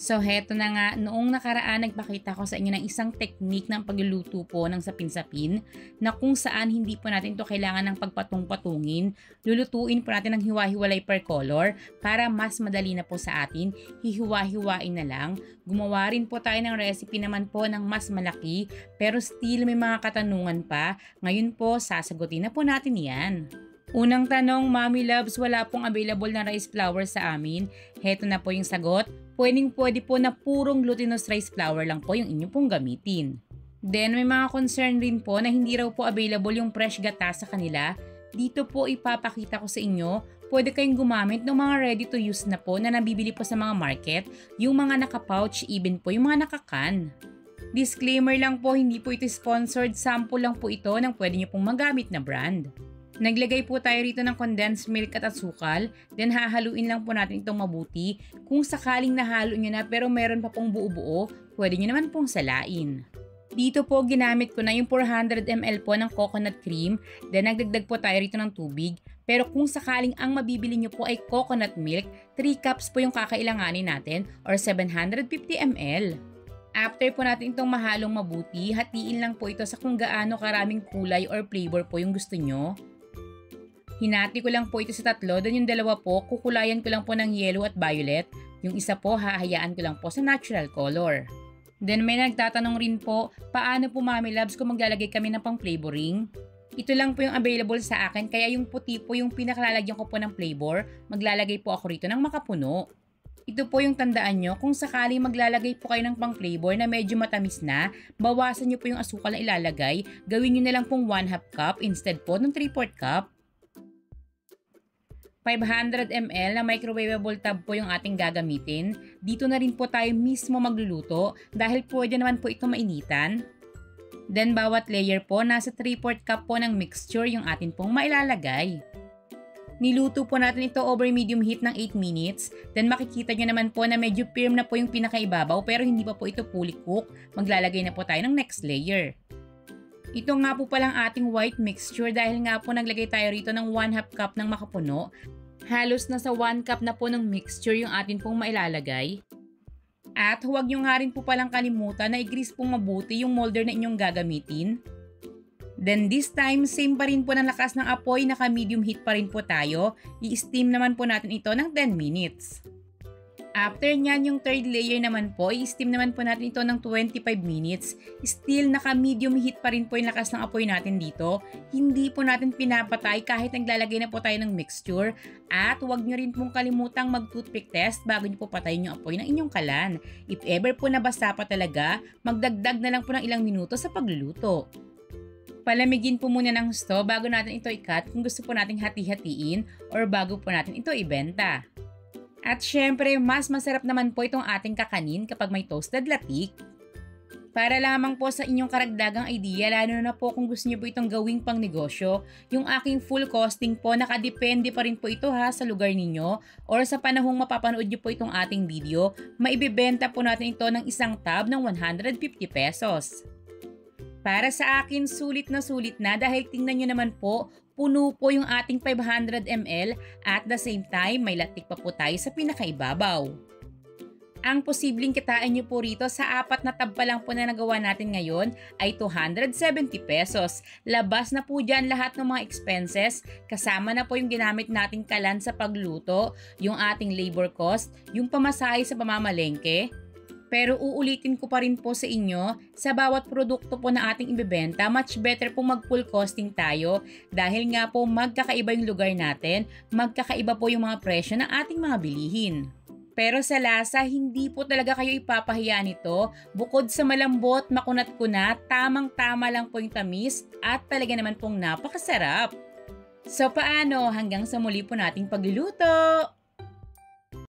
So heto na nga, noong nakaraan nagpakita ko sa inyo ng isang technique ng pagluluto po ng sapin-sapin na kung saan hindi po natin to kailangan ng pagpatung-patungin. Lulutuin po natin ng hiwa-hiwalay per color para mas madali na po sa atin. Hihiwa-hiwain na lang. Gumawa rin po tayo ng recipe naman po ng mas malaki pero still may mga katanungan pa. Ngayon po sasagutin na po natin yan. Unang tanong, Mommy Loves, wala pong available na rice flour sa amin. Heto na po yung sagot. Pwede po na purong glutinous rice flour lang po yung inyo pong gamitin. Then may mga concern rin po na hindi raw po available yung fresh gata sa kanila. Dito po ipapakita ko sa inyo, pwede kayong gumamit ng mga ready to use na po na nabibili po sa mga market, yung mga naka-pouch, even po yung mga naka-can. Disclaimer lang po, hindi po ito sponsored, sample lang po ito ng pwede nyo pong magamit na brand. Naglagay po tayo rito ng condensed milk at asukal, then hahaluin lang po natin itong mabuti. Kung sakaling nahalo nyo na pero meron pa pong buo-buo, pwede nyo naman pong salain. Dito po ginamit ko na yung 400 ml po ng coconut cream, then nagdagdag po tayo rito ng tubig. Pero kung sakaling ang mabibili nyo po ay coconut milk, 3 cups po yung kakailanganin natin or 750 ml. After po natin itong mahalong mabuti, hatiin lang po ito sa kung gaano karaming kulay or flavor po yung gusto nyo. Hinati ko lang po ito sa 3, then yung 2 po, kukulayan ko lang po ng yellow at violet. Yung isa po, hahayaan ko lang po sa natural color. Then may nagtatanong rin po, paano po Mommy Loves kung maglalagay kami ng pang flavoring? Ito lang po yung available sa akin, kaya yung puti po yung pinakalalagyan ko po ng flavor, maglalagay po ako rito ng makapuno. Ito po yung tandaan nyo, kung sakaling maglalagay po kayo ng pang flavor na medyo matamis na, bawasan nyo po yung asukal na ilalagay, gawin nyo na lang pong 1/2 cup instead po ng 3/4 cup. 500 ml na microwavable tub po yung ating gagamitin. Dito na rin po tayo mismo magluluto dahil pwede naman po ito mainitan. Then bawat layer po, nasa 3/4 cup po ng mixture yung atin pong mailalagay. Niluto po natin ito over medium heat ng 8 minutes. Then makikita nyo naman po na medyo firm na po yung pinakaibabaw pero hindi pa po ito fully cooked. Maglalagay na po tayo ng next layer. Ito nga po palang ating white mixture dahil nga po naglagay tayo rito ng 1/2 cup ng makapuno. Halos nasa 1 cup na po ng mixture yung atin pong mailalagay. At huwag nyo nga rin po palang kalimutan na i-grease pong mabuti yung molder na inyong gagamitin. Then this time, same pa rin po ng lakas ng apoy, naka-medium heat pa rin po tayo. I-steam naman po natin ito ng 10 minutes. After nyan, yung third layer naman po, i-steam naman po natin ito ng 25 minutes. Still, naka-medium heat pa rin po yung lakas ng apoy natin dito. Hindi po natin pinapatay kahit naglalagay na po tayo ng mixture. At huwag nyo rin pong kalimutang mag-toothpick test bago nyo po patayin yung apoy ng inyong kalan. If ever po nabasa pa talaga, magdagdag na lang po ng ilang minuto sa pagluluto. Palamigin po muna ng husto bago natin ito i-cut kung gusto po nating hati-hatiin or bago po natin ito ibenta. At syempre, mas masarap naman po itong ating kakanin kapag may toasted latik. Para lamang po sa inyong karagdagang idea, lalo na po kung gusto niyo po itong gawing pang negosyo, yung aking full costing po, nakadepende pa rin po ito sa lugar ninyo or sa panahong mapapanood niyo po itong ating video, maibibenta po natin ito ng isang tab ng 150 pesos. Para sa akin, sulit na dahil tingnan nyo naman po, puno po yung ating 500 ml at the same time may latik pa po tayo sa pinakaibabaw. Ang posibleng kitain nyo po rito sa 4 na tab pa lang po na nagawa natin ngayon ay 270 pesos. Labas na po dyan lahat ng mga expenses, kasama na po yung ginamit nating kalan sa pagluto, yung ating labor cost, yung pamasahe sa pamamalengke. Pero uulitin ko pa rin po sa inyo, sa bawat produkto po na ating ibebenta, much better po mag-full costing tayo dahil nga po magkakaiba yung lugar natin, magkakaiba po yung mga presyo ng ating mga bilihin. Pero sa lasa, hindi po talaga kayo ipapahiya nito. Bukod sa malambot, makunat-kunat, tamang-tama lang po yung tamis at talaga naman pong napakasarap. So paano? Hanggang sa muli po nating pagluluto!